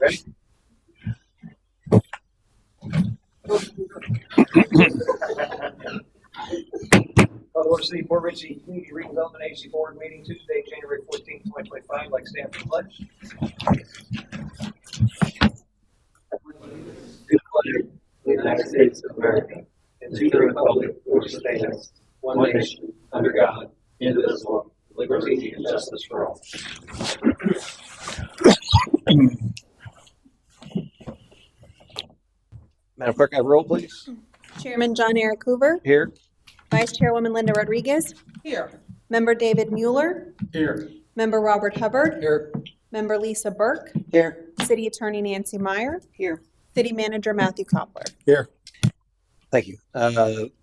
Ready? Colorado City Port Richey Community Redevelopment Agency Board meeting Tuesday, January 14th, 2025. Like stand for pledge. To the flag of the United States of America and to the republic for which it stands, one nation, under God, indivisible, with liberty and justice for all. Madam Clerk, have a roll, please. Chairman John Eric Hoover. Here. Vice Chairwoman Linda Rodriguez. Here. Member David Mueller. Here. Member Robert Hubbard. Here. Member Lisa Burke. Here. City Attorney Nancy Meyer. Here. City Manager Matthew Koppler. Here. Thank you.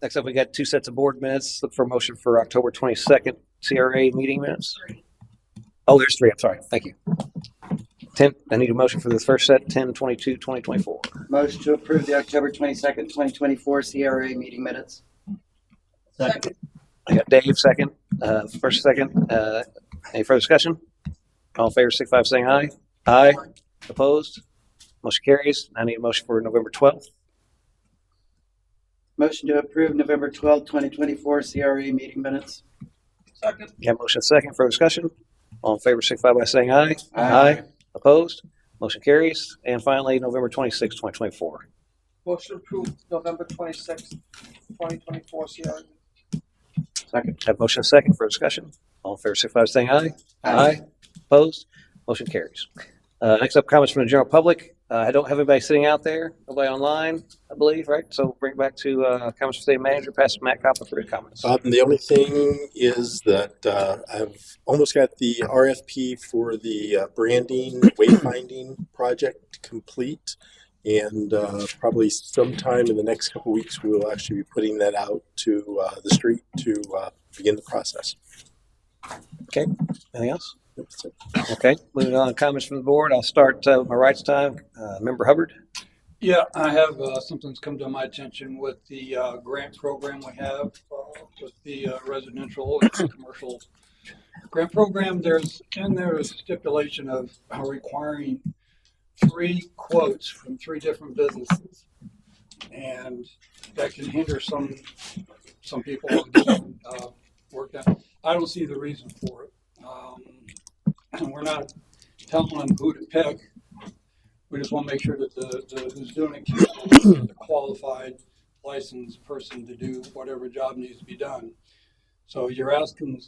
Next up, we got two sets of board minutes. Look for a motion for October 22nd CRA meeting minutes. Oh, there's three. I'm sorry. Thank you. 10. I need a motion for this first set, 10/22/2024. Motion to approve the October 22nd, 2024 CRA meeting minutes. Second. I got Dave second. First, second. Any further discussion? All in favor, signify by saying aye. Aye. Opposed? Motion carries. I need a motion for November 12th. Motion to approve November 12th, 2024 CRA meeting minutes. Second. Got motion second for discussion. All in favor, signify by saying aye. Aye. Opposed? Motion carries. And finally, November 26th, 2024. Motion approved November 26th, 2024 CRA. Second. Have motion second for discussion. All in favor, signify by saying aye. Aye. Opposed? Motion carries. Next up, comments from the general public. I don't have anybody sitting out there. Nobody online, I believe, right? So bring it back to comments from city manager, Pastor Matt Copper for your comments. The only thing is that I've almost got the RFP for the branding wayfinding project complete, and probably sometime in the next couple of weeks we'll actually be putting that out to the street to begin the process. Okay. Anything else? Okay. Moving on to comments from the board. I'll start with my rights time. Member Hubbard. Yeah, I have something's come to my attention with the grant program we have with the residential and commercial grant program. There's a stipulation of requiring 3 quotes from 3 different businesses, and that can hinder some people from getting work done. I don't see the reason for it. We're not telling them who to pick. We just want to make sure that the who's doing it is the qualified, licensed person to do whatever job needs to be done. So you're asking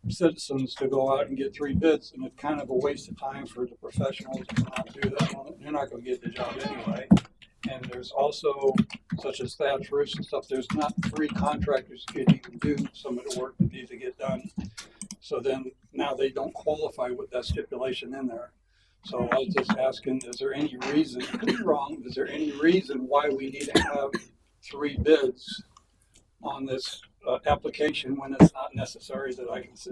citizens to go out and get 3 bids, and it's kind of a waste of time for the professionals to not do that. You're not going to get the job anyway. And there's also, such as thatch roofs and stuff, there's not 3 contractors who can even do some of the work that needs to get done. So then now they don't qualify with that stipulation in there. So I was just asking, is there any reason, it could be wrong, is there any reason why we need to have 3 bids on this application when it's not necessary that I can see?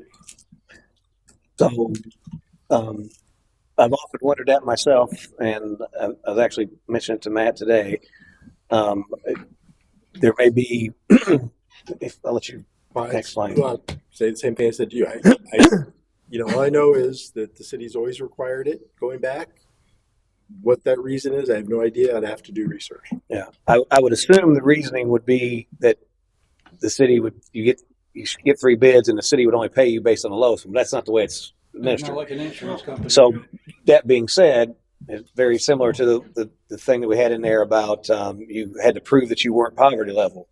So I've often wondered that myself, and I've actually mentioned it to Matt today. There may be, if I'll let you explain. Well, say the same thing I said to you. All I know is that the city's always required it going back. What that reason is, I have no idea. I'd have to do research. Yeah, I would assume the reasoning would be that the city you get 3 bids, and the city would only pay you based on the lowest one. That's not the way it's administered. Not like an insurance company. So that being said, it's very similar to the thing that we had in there about you had to prove that you weren't poverty level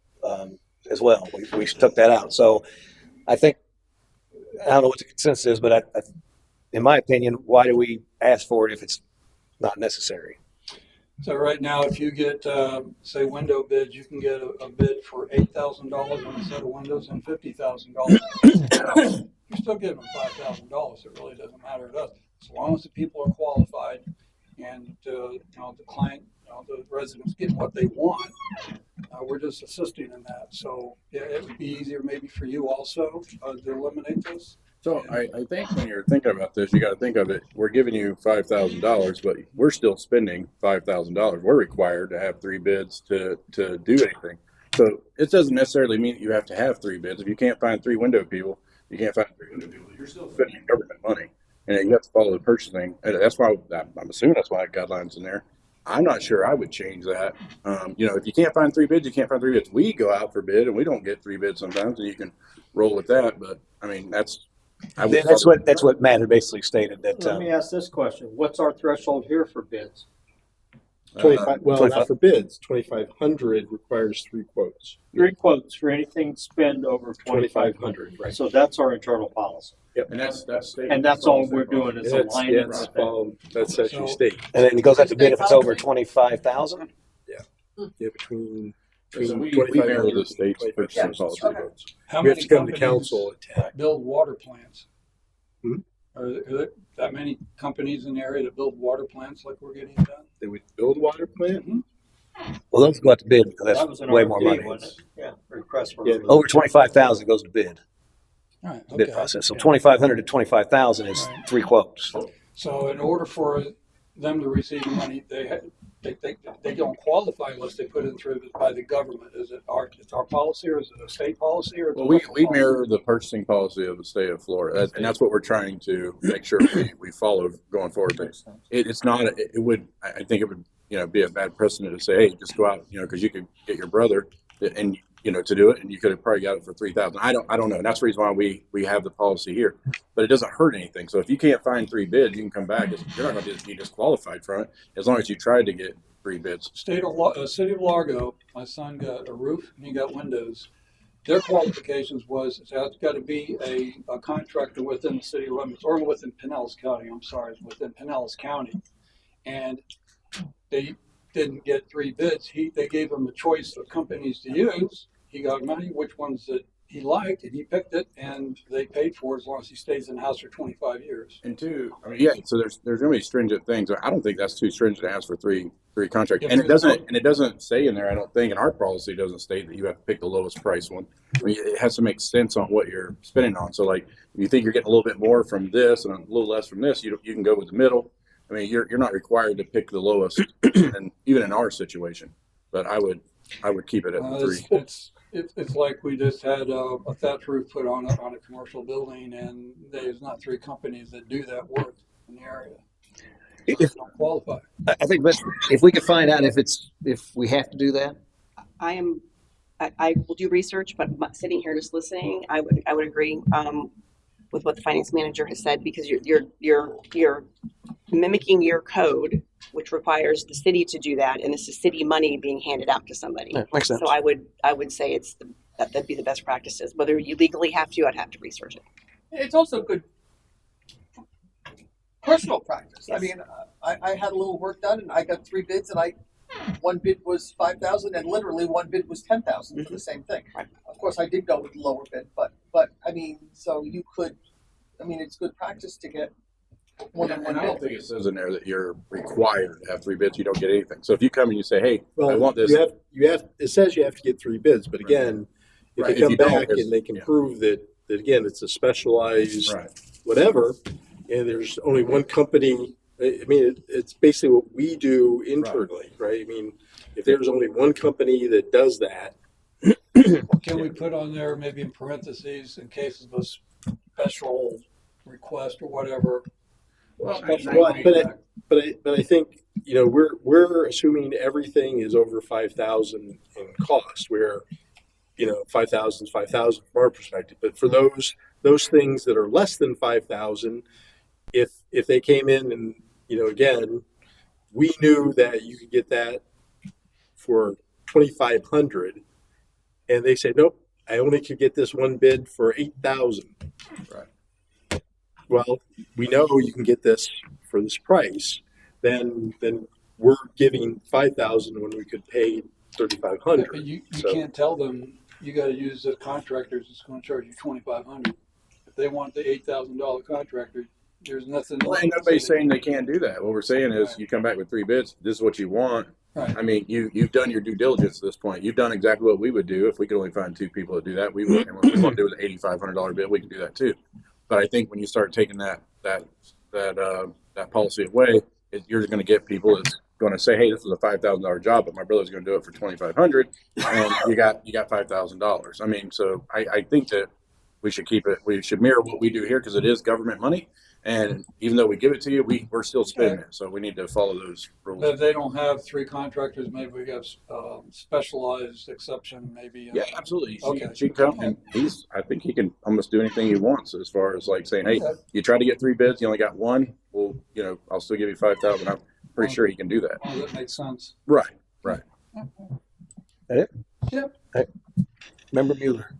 as well. We took that out. So I think, I don't know what the consensus is, but I, in my opinion, why do we ask for it if it's not necessary? So right now, if you get, say, window bids, you can get a bid for $8,000 on a set of windows and $50,000. You're still getting them $5,000. It really doesn't matter to us, as long as the people are qualified and the client, the residents get what they want. We're just assisting in that. So yeah, it would be easier maybe for you also to eliminate this. So I think when you're thinking about this, you got to think of it. We're giving you $5,000, but we're still spending $5,000. We're required to have 3 bids to do anything. So it doesn't necessarily mean that you have to have 3 bids. If you can't find 3 window people, you can't find 3 window people. You're still spending government money. and you have to follow the purchasing. And that's why I'm assuming that's why guidelines in there. I'm not sure I would change that. If you can't find three bids, you can't find three bids. We go out for bid and we don't get three bids sometimes, and you can roll with that. But I mean, that's That's what Matt had basically stated that. Let me ask this question. What's our threshold here for bids? 25, well, 25. not for bids. 2,500 requires 3 quotes. 3 quotes for anything spend over 2,500, right? So that's our internal policy. and that's state. And that's all we're doing is That's, aligning yeah, with that. that's actually state. And then it goes out to bid if it's over 25,000. Yeah, between So we 2,500 mirror the and state's 25,000. purchasing policy. Okay. How We have many to come to companies council at 10. build water plants? Hmm? Are there that many companies in the area that build water plants like we're getting done? They would build a water plant. Well, those go out to bid because That that's was an way more RFP, money. wasn't it? Yeah, request for. Yeah. Over 25,000 goes to bid. All right, Bid okay. process. So Yeah. 2,500 to 25,000 is Right. 3 quotes. So in order for them to receive money, they don't qualify unless they put it through by the government. Is it our policy or is it a state policy or? Well, we mirror the purchasing policy of the state of Florida, and that's what we're trying to make sure we follow going forward. But it's not. It would. I think it would. Be a bad precedent to say, hey, just go out. Because you could get your brother and to do it, and you could have probably got it for 3,000. I don't know. And that's the reason why we have the policy here. But it doesn't hurt anything. So if you can't find 3 bids, you can come back. You're not going to be disqualified from it as long as you tried to get 3 bids. City of Largo, my son got a roof and he got windows. Their qualifications was it's got to be a contractor within the city limits or within Pinellas County. I'm sorry, within Pinellas County, and they didn't get 3 bids. They gave him a choice of companies to use. He got money, which ones that he liked, and he picked it, and they paid for it as long as he stays in the house for 25 years. And 2, so there's going to be stringent things. I don't think that's too stringent to ask for three contracts. Yeah, And it doesn't say in there, I don't think, and our policy doesn't state that you have to pick the lowest price one. I mean, it has to make sense on what you're spending on. So like, if you think you're getting a little bit more from this and a little less from this, you can go with the middle. I mean, you're not required to pick the lowest, and even in our situation. But I would keep it at 3. It's like we just had a thatch roof put on a commercial building, and there's not 3 companies that do that work in the area. So they don't qualify. I think best if we could find out if we have to do that. I will do research, but sitting here just listening, I would agree with what the finance manager has said, because you're mimicking your code, which requires the city to do that, and this is city money being handed out to somebody. Yeah, makes sense. So I would say that'd be the best practices. Whether you legally have to, I'd have to research it. It's also good personal practice. Yes. I mean, I had a little work done, and I got 3 bids, and one bid was 5,000, and literally one bid was 10,000 for the same thing. Right. Of course, I did go with the lower bid, but I mean, so you could. I mean, it's good practice to get more than one And I don't bid. think it says in there that you're required to have 3 bids. You don't get anything. So if you come and you say, hey, Well, I want this. You have. It says you have to get 3 bids, but again, if Right. you come If you don't, back it's- and they can yeah. prove that again it's a specialized Right. whatever, and there's only one company. I mean, it's basically what we do internally, right? I mean, if there's only one company that does that, Can we put on there maybe in parentheses in cases of a special request or whatever? Special well, contract. but I think we're assuming everything is over 5,000 in cost. Where 5,000 is 5,000 from our perspective. But for those things that are less than 5,000, if they came in and again, we knew that you could get that for 2,500, and they said nope, I only could get this one bid for 8,000. Right. Well, we know you can get this for this price. Then we're giving 5,000 when we could pay 3,500. But you So- can't tell them you got to use the contractors that's going to charge you $2,500. If they want the $8,000 contractor, there's nothing. Well, and nobody's saying they can't do that. What we're saying is you come back with 3 bids. This is what you want. Right. I mean, you've done your due diligence at this point. You've done exactly what we would do. If we could only find 2 people to do that, we would. And if we want to do an $8,500 bid, we can do that too. But I think when you start taking that policy away, you're going to get people that's going to say, "Hey, this is a $5,000 job, but my brother's going to do it for $2,500, and you got $5,000." I mean, so I think that we should keep it. We should mirror what we do here because it is government money, And even though we give it to you, we're still spending it. So we need to follow those rules. But if they don't have three contractors, maybe we have specialized exception, maybe. Yeah, absolutely. Okay. She can come and I think he can almost do anything he wants as far as like saying, hey, you tried to get 3 bids, you only got 1. Well, I'll still give you 5,000. I'm pretty sure he can do that. Oh, that makes sense. Right. That it? Yeah. Right. Member Mueller.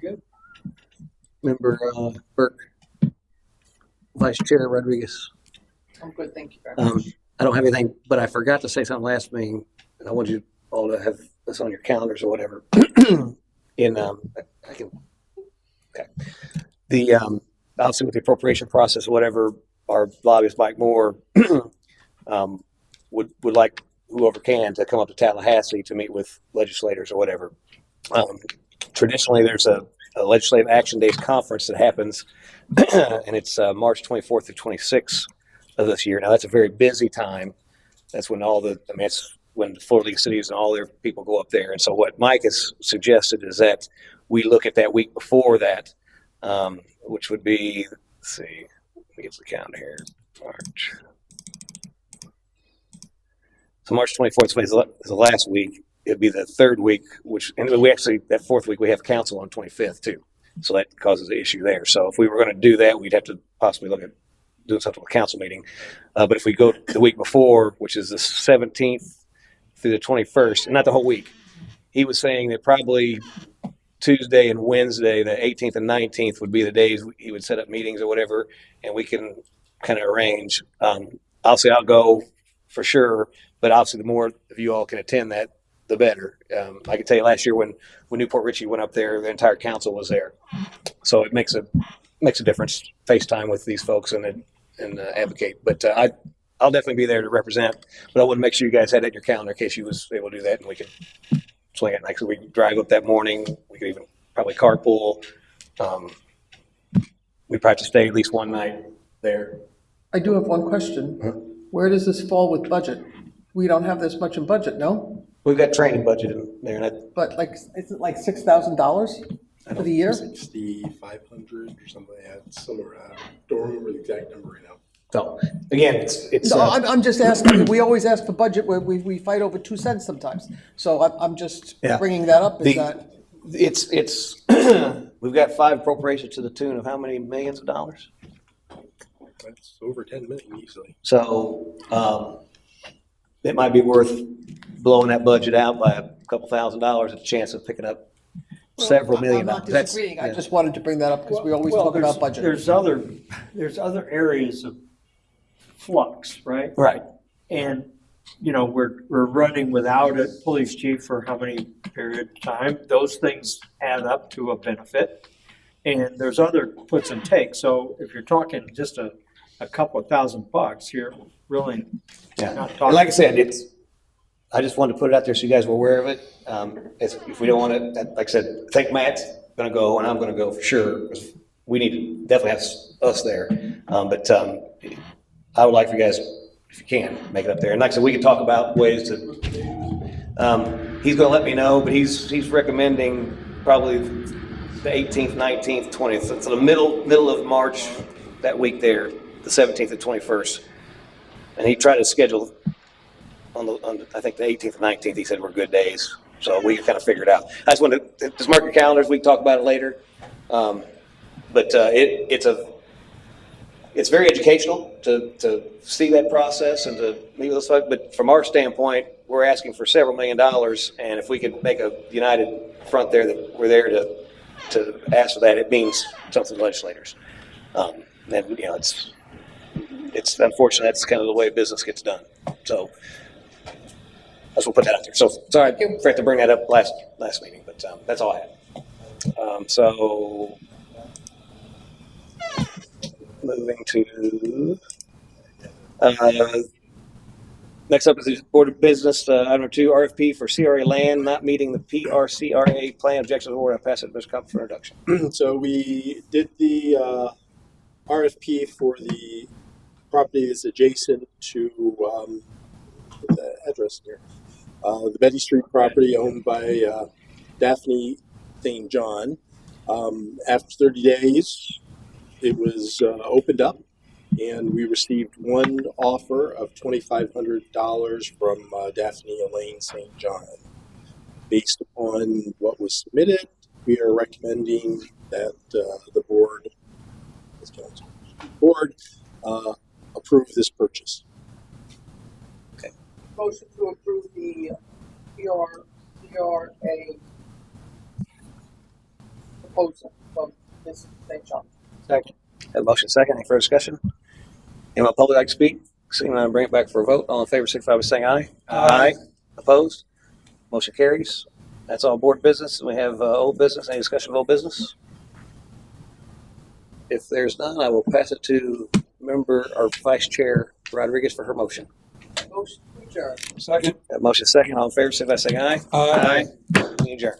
Good. Member Burke. Vice Chair Rodriguez. I'm good, thank you very much. I don't have anything, but I forgot to say something last meeting, and I want you all to have this on your calendars or whatever. I can. Okay. The obviously with the appropriation process, or whatever, our lobbyist Mike Moore would like whoever can to come up to Tallahassee to meet with legislators or whatever. Traditionally, there's a Legislative Action Days conference that happens, and it's March 24th through 26th of this year. Now, that's a very busy time. That's when it's when the Florida League of Cities and all their people go up there. And so what Mike has suggested is that we look at that week before that, which would be, let's see, let me get the calendar here. March. So March 24th is the last week. It'd be the third week, and we actually, that fourth week, we have council on 25th too. So that causes the issue there. So if we were going to do that, we'd have to possibly look at doing something with a council meeting. But if we go the week before, which is the 17th through the 21st, and not the whole week, he was saying that probably Tuesday and Wednesday, the 18th and 19th would be the days he would set up meetings or whatever, and we can kind of arrange. Obviously, I'll go for sure, but obviously the more of you all can attend that, the better. I can tell you last year when Newport Richie went up there, the entire council was there. So it makes a difference, FaceTime with these folks and advocate. But I'll definitely be there to represent, but I want to make sure you guys had it in your calendar in case you was able to do that, and we can swing it. Like, so we can drive up that morning. We could even probably carpool. We probably have to stay at least one night there. I do have one question. Where does this fall with budget? We don't have this much in budget, no? We've got training budget in there, and But is it like $6,000 for the year? 6,500 or something like that. Somewhere. Don't remember the exact number right now. so again, it's No, I'm just asking, we always ask for budget where we fight over 2 cents sometimes. So I'm just Yeah. bringing that up, is that, it's we've got 5 appropriations to the tune of how many millions of dollars? That's over 10 million easily. So it might be worth blowing that budget out by a couple $1,000s, a chance of picking up several million I'm dollars. not That's- disagreeing, I yeah. just wanted to bring that up because we always talk about budget. There's other areas of flux, right? Right. And, we're running without a police chief for how many period of time? Those things add up to a benefit. And there's other puts and takes. So if you're talking just a couple of $1,000, you're really Yeah. not And talking. like I said, I just wanted to put it out there so you guys were aware of it. If we don't want to, like I said, I think Matt's going to go and I'm going to go for sure. 'Cause we need to definitely have us there. But I would like for you guys, if you can, make it up there. And like I said, we can talk about ways to. He's going to let me know, but he's recommending probably the 18th, 19th, 20th. So the middle of March, that week there, the 17th and 21st. And he tried to schedule on I think the 18th and 19th. He said were good days, so we can kind of figure it out. I just wanted to just mark your calendars. We can talk about it later. But it's very educational to see that process and to meet with those folks. But from our standpoint, we're asking for several $1 million, and if we could make a united front there that we're there to ask for that, it means something to legislators. And it's unfortunate that's kind of the way business gets done. So I just will put that out there. So sorry, I forgot to bring that up last meeting, but that's all I had. So moving to next up is the Board of Business, item 2, RFP for CRA land not meeting the PRCRA plan. Objections or I'll pass it to Mr. Cobb for introduction. So we did the RFP for the property that's adjacent to the address here, the Betty Street property owned by Daphne St. John. After 30 days, it was opened up, and we received one offer of $2,500 from Daphne Elaine St. John. Based upon what was submitted, we are recommending that the board approve this purchase. Motion to approve the PRA proposal from Ms. St. John. Second. Have a motion second. Any further discussion? Anyone public like to speak? Seeing none, bring it back for a vote. All in favor, signify by saying aye. Aye. Opposed? Motion carries. That's all board business. We have old business. Any discussion of old business? If there's none, I will pass it to member or Vice Chair Rodriguez for her motion. Motion to adjourn. Second. That motion second. All in favor, signify by saying aye. Aye. We adjourn.